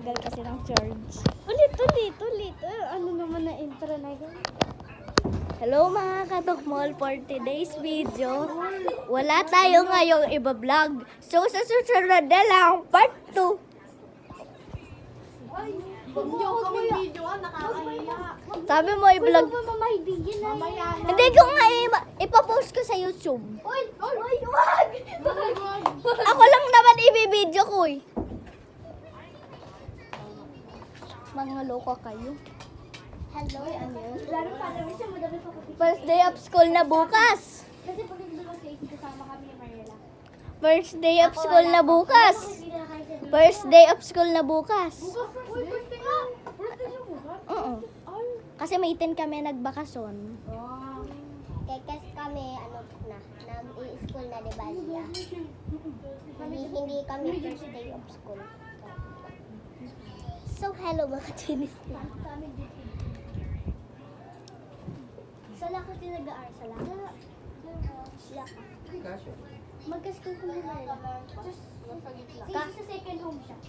Tagal kasi ng charge. Ulit. Ano naman na intro na yun? Hello mga katukmol, for today's video, wala tayo ngayong iba-vlog. So sa susunod na lang, part 2. Huwag niyo kami video, nakakahiya. Sabi mo i-vlog. Hindi ko nga ipapost ko sa YouTube. Wag! Ako lang naman i-video ko eh. Mga loka kayo. Hello, ano yun? Laro pa namin siya, madami pa kapit. First day of school na bukas. Kasi pag hindi ko kasi kasama kami ni Mariela. First day of school na bukas. First day of school na bukas. Uy, birthday nga! Birthday niyo bukas? Oo. Kasi may 10 kami nagbakasyon. Kasi kami, nag-i-school na, diba siya? Hindi kami first day of school. So, hello mga chinis. Sala ka tinagaan, sala. Magka-school ko muna rin. Kasi sa second home siya.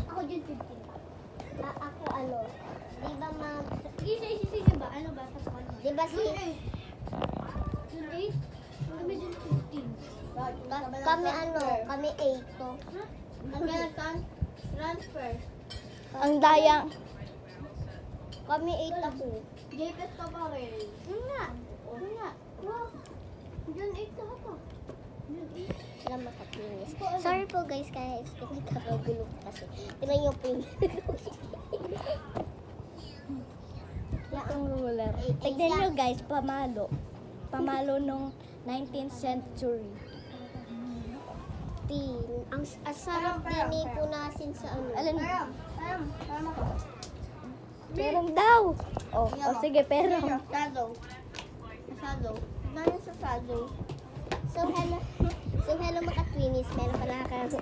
Ako dyan 15. Ako di ba Isa ba? Ano ba? Pasok ano? di ba si, June 8? Kami dyan 15. kami kami 8 to. Kami transfer. Ang dayang. Kami 8 ako. JPS ka pa rin. Yun nga. Wow. June 8 ka pa. June 8. Alam makakinis. Sorry po guys, kaya nagkakagulo ko kasi. Tingnan niyo po yung Itong ruler. Tignan nyo guys, pamalo. Pamalo nung 19th century. ang sarap din po nasin sa Alin? Ayam ako. Perong daw. Oh, sige, perong. Sado. Gano'n sa sado. So hello mga Twinnies, meron pala kami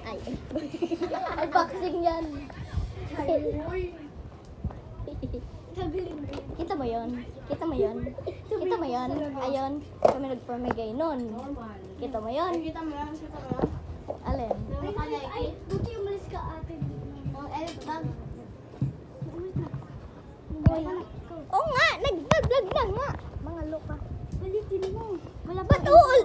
Unboxing yan. Sabi rin. Kita mo yon? Kita mo yon? Kita mo yon? Ayun, kami nagpamigay nun. Kita mo yon? Kita mo yan. Alin? Ay, buti umalis ka ate. Bag. Oo nga, nag-vlog lang nga. Mga loka. Balitin mo. Ba't uul?